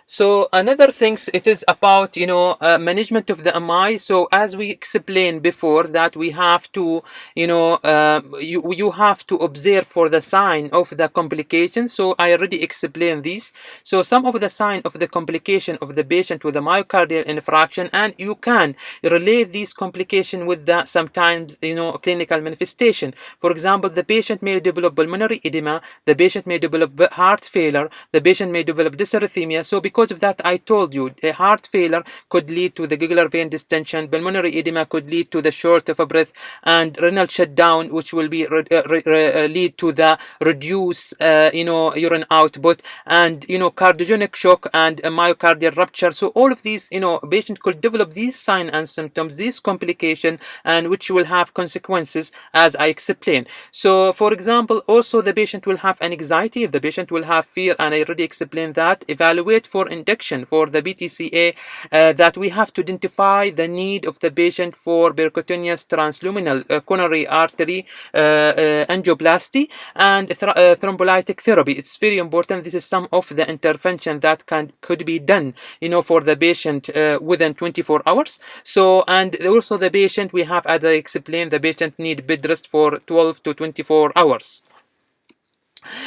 So another things, it is about management of the MI. So as we explained before, that we have to you have to observe for the sign of the complication. So I already explained this. So some of the sign of the complication of the patient with a myocardial infarction, and you can relate these complication with the sometimes clinical manifestation. For example, the patient may develop pulmonary edema, the patient may develop heart failure, the patient may develop dysarrhythmia. So because of that, I told you, a heart failure could lead to the jugular vein distension, pulmonary edema could lead to the short of a breath, and renal shutdown, which will be lead to the reduced urine output, and cardiogenic shock and a myocardial rupture. So all of these, patient could develop these signs and symptoms, these complication, and which will have consequences as I explained. So for example, also the patient will have anxiety, the patient will have fear, and I already explained that. Evaluate for induction for the BTCA, that we have to identify the need of the patient for percutaneous transluminal coronary artery angioplasty and thrombolytic therapy. It's very important. This is some of the intervention that could be done for the patient within 24 hours. So, and also the patient, we have, as I explained, the patient need bed rest for 12 to 24 hours.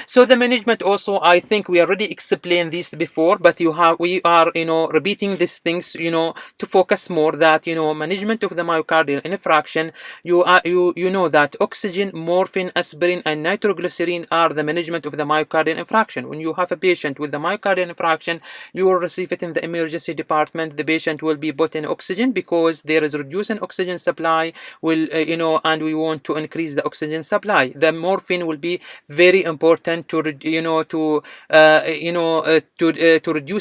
So the management also, I think we already explained this before, but we are repeating these things to focus more that management of the myocardial infarction. You know that oxygen, morphine, aspirin, and nitroglycerin are the management of the myocardial infarction. When you have a patient with the myocardial infarction, you will receive it in the emergency department. The patient will be put in oxygen because there is reduced oxygen supply. And we want to increase the oxygen supply. The morphine will be very important to reduce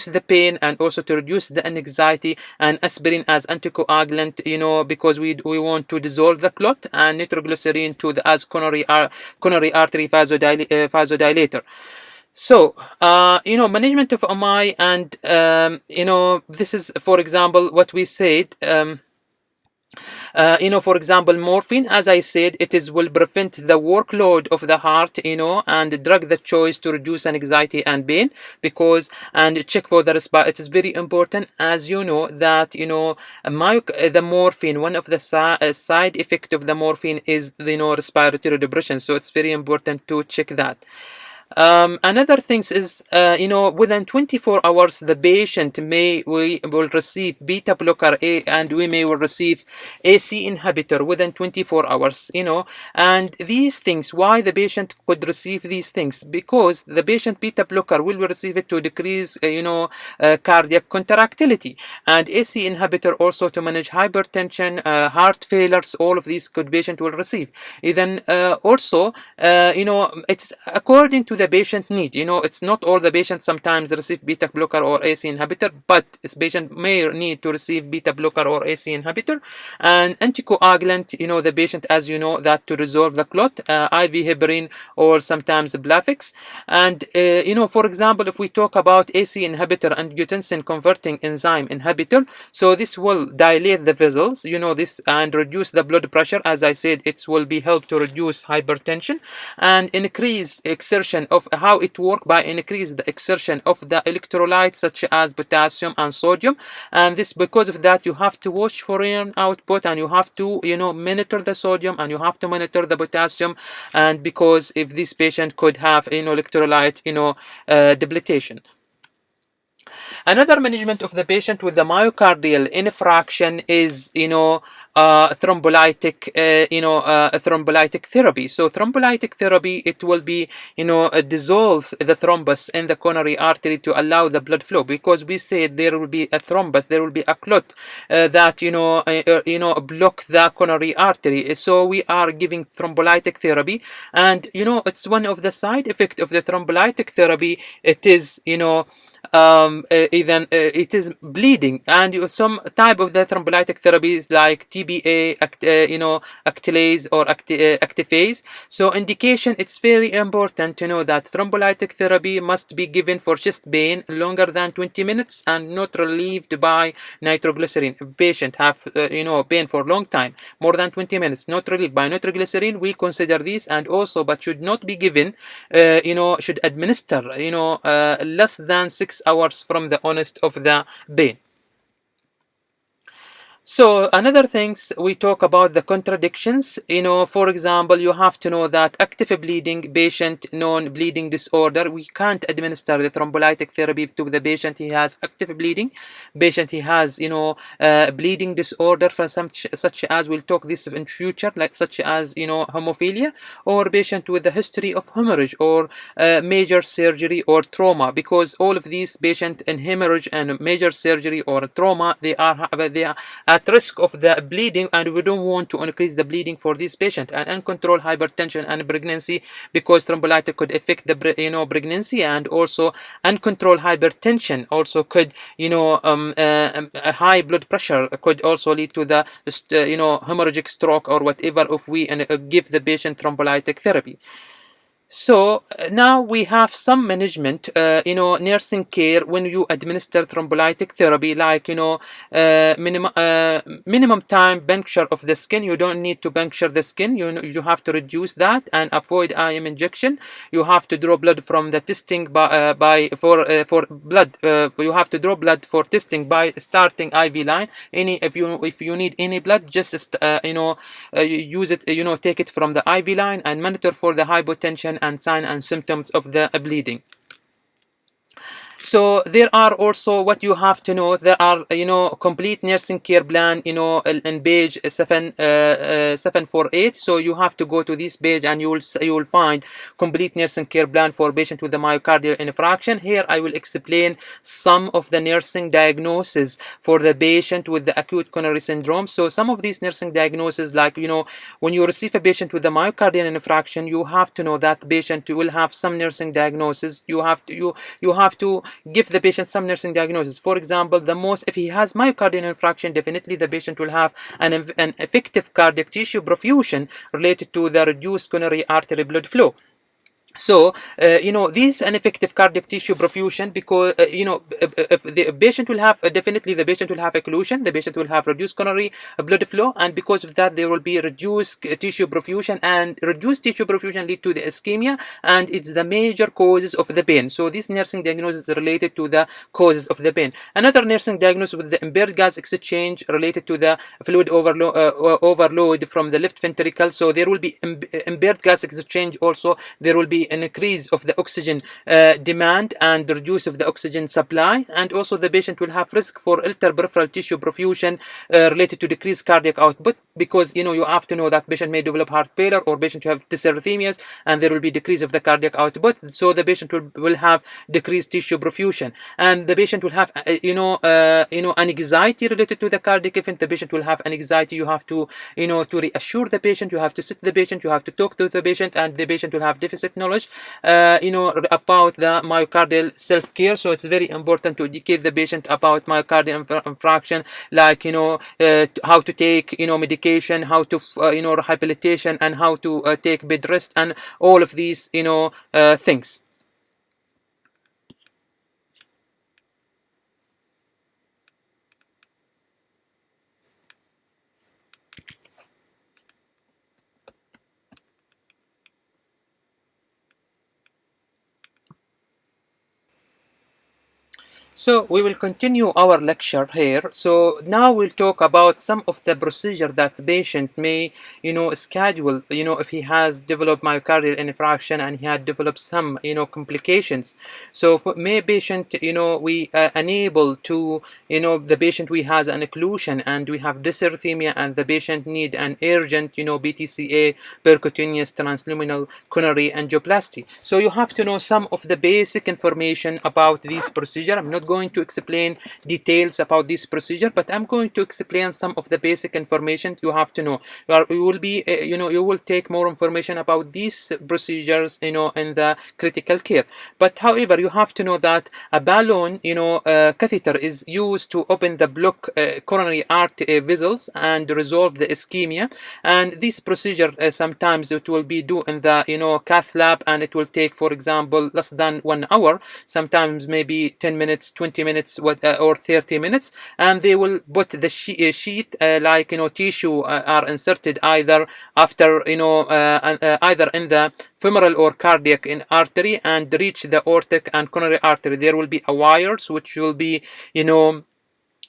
the pain and also to reduce the anxiety, and aspirin as anticoagulant, because we want to dissolve the clot, and nitroglycerin as coronary artery vasodilator. So, management of MI, and this is, for example, what we said. For example, morphine, as I said, will prevent the workload of the heart, and drug the choice to reduce anxiety and pain, and check for the respiratory. It is very important, as you know, that, the morphine, one of the side effect of the morphine is, respiratory depression. So it's very important to check that. Another thing is, within 24 hours, the patient will receive beta blocker and we will receive AC inhibitor within 24 hours, and these things, why the patient could receive these things? Because the patient beta blocker will receive it to decrease, cardiac contractility, and AC inhibitor also to manage hypertension, heart failures. All of these patient will receive. Then also, it's according to the patient need. It's not all the patients sometimes receive beta blocker or AC inhibitor, but this patient may need to receive beta blocker or AC inhibitor. And anticoagulant, the patient, as you know, that to resolve the clot, IV heparin or sometimes Blavix. And for example, if we talk about AC inhibitor and angiotensin converting enzyme inhibitor, so this will dilate the vessels, this, and reduce the blood pressure. As I said, it will be help to reduce hypertension and increase exertion of how it works by increase the exertion of the electrolytes such as potassium and sodium. And this, because of that, you have to watch for urine output, and you have to monitor the sodium, and you have to monitor the potassium, and because if this patient could have electrolyte debilitation. Another management of the patient with the myocardial infarction is, thrombolytic therapy. So thrombolytic therapy, it will be, dissolve the thrombus in the coronary artery to allow the blood flow, because we said there will be a thrombus, there will be a clot that, block the coronary artery. So we are giving thrombolytic therapy, and, it's one of the side effects of the thrombolytic therapy. It is, it is bleeding, and some type of the thrombolytic therapies like TBA, actylase or actifase. So indication, it's very important to know that thrombolytic therapy must be given for chest pain longer than 20 minutes and not relieved by nitroglycerin. If patient have pain for a long time, more than 20 minutes, not relieved by nitroglycerin, we consider this, and also but should not be given, should administer less than 6 hours from the onset of the pain. So another things we talk about the contradictions. For example, you have to know that active bleeding patient non-bleeding disorder, we can't administer the thrombolytic therapy to the patient he has active bleeding. Patient he has bleeding disorder for such as we'll talk this in future, like such as hemophilia, or patient with a history of hemorrhage or major surgery or trauma, because all of these patients in hemorrhage and major surgery or trauma, they are at risk of the bleeding, and we don't want to increase the bleeding for this patient. And uncontrolled hypertension and pregnancy, because thrombolytic could affect the pregnancy, and also uncontrolled hypertension also could a high blood pressure could also lead to the hemorrhagic stroke or whatever if we give the patient thrombolytic therapy. So now we have some management, nursing care when you administer thrombolytic therapy, like minimum time puncture of the skin. You don't need to puncture the skin. You have to reduce that and avoid IM injection. You have to draw blood from the testing for blood. You have to draw blood for testing by starting IV line. If you need any blood, just use it. Take it from the IV line and monitor for the hypotension and signs and symptoms of the bleeding. So there are also what you have to know. There are complete nursing care plan in page 748. So you have to go to this page and you will find complete nursing care plan for patient with the myocardial infarction. Here I will explain some of the nursing diagnoses for the patient with the acute coronary syndrome. So some of these nursing diagnoses, like when you receive a patient with the myocardial infarction, you have to know that patient will have some nursing diagnosis. You have to give the patient some nursing diagnosis. For example, if he has myocardial infarction, definitely the patient will have an effective cardiac tissue perfusion related to the reduced coronary artery blood flow. So, this ineffective cardiac tissue perfusion, because, if the patient will have, definitely the patient will have occlusion, the patient will have reduced coronary blood flow, and because of that, there will be reduced tissue perfusion, and reduced tissue perfusion lead to the ischemia, and it's the major causes of the pain. So, this nursing diagnosis is related to the causes of the pain. Another nursing diagnosis with the impaired gas exchange related to the fluid overload from the left ventricle. So, there will be impaired gas exchange also. There will be an increase of the oxygen demand and reduce of the oxygen supply, and also the patient will have risk for altered peripheral tissue perfusion related to decreased cardiac output, because you have to know that patient may develop heart failure or patient will have dysarrhythmias, and there will be decrease of the cardiac output, so the patient will have decreased tissue perfusion, and the patient will have an anxiety related to the cardiac event. The patient will have anxiety. You have to to reassure the patient. You have to sit the patient. You have to talk to the patient, and the patient will have deficit knowledge about the myocardial self-care. So it's very important to educate the patient about myocardial infarction, like how to take medication, how to rehabilitation, and how to take bed rest, and all of these things. So we will continue our lecture here. So now we'll talk about some of the procedure that the patient may, schedule, if he has developed myocardial infarction and he had developed some, complications. So may patient, we unable to, the patient we has an occlusion and we have dysarrhythmia, and the patient need an urgent, BTCA, percutaneous transluminal coronary angioplasty. So you have to know some of the basic information about this procedure. I'm not going to explain details about this procedure, but I'm going to explain some of the basic information you have to know. You will be, you will take more information about these procedures, in the critical care. But however, you have to know that a balloon, catheter is used to open the block coronary artery vessels and resolve the ischemia. And this procedure sometimes it will be done in the cath lab, and it will take, for example, less than 1 hour. Sometimes maybe 10 minutes 20 minutes or 30 minutes, and they will put the sheath like tissue are inserted either after either in the femoral or cardiac artery and reach the aortic and coronary artery. There will be a wires which will be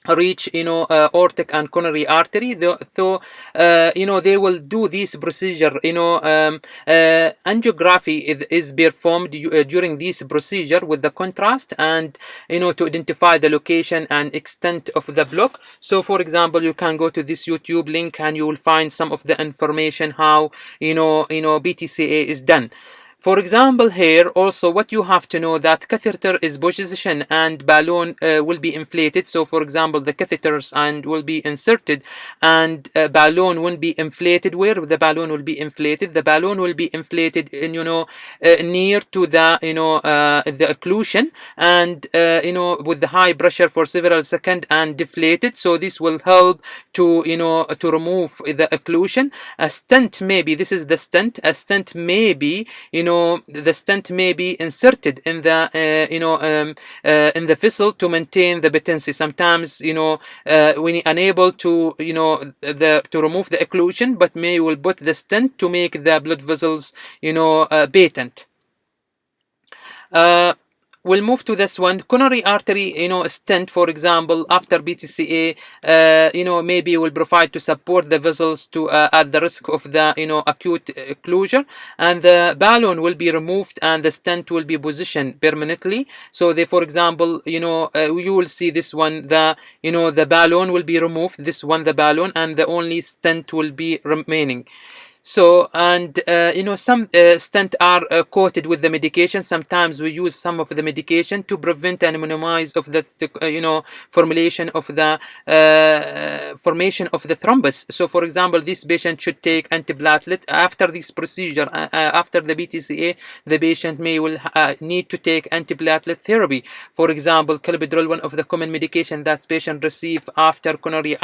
reach aortic and coronary artery. So they will do this procedure. Angiography is performed during this procedure with the contrast and to identify the location and extent of the block. So for example, you can go to this YouTube link and you will find some of the information how BTCA is done. For example, here also what you have to know that catheter is positioned and balloon will be inflated. So for example, the catheters and will be inserted and balloon will be inflated. Where the balloon will be inflated? The balloon will be inflated in near to the the occlusion and with the high pressure for several seconds and deflated. So this will help to to remove the occlusion. A stent maybe, this is the stent. A stent maybe the stent may be inserted in the in the vessel to maintain the patency. Sometimes we unable to to remove the occlusion, but may will put the stent to make the blood vessels patent. We'll move to this one, coronary artery, stent, for example, after BTCA, maybe will provide to support the vessels to at the risk of the acute closure, and the balloon will be removed and the stent will be positioned permanently. So they, for example, you will see this one, the balloon will be removed, this one the balloon, and the only stent will be remaining. So and some stent are coated with the medication. Sometimes we use some of the medication to prevent and minimize of the formulation of the thrombus. So for example, this patient should take antiplatelet after this procedure. After the BTCA, the patient will need to take antiplatelet therapy. For example, clopidogrel, one of the common medication that patient receive after coronary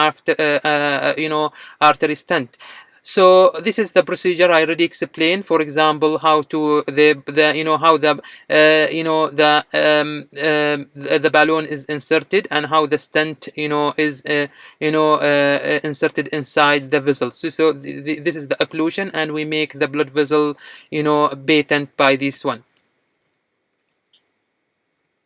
artery stent. So this is the procedure I already explained. For example, how to how the balloon is inserted and how the stent is inserted inside the vessel. So this is the occlusion, and we make the blood vessel patent by this one.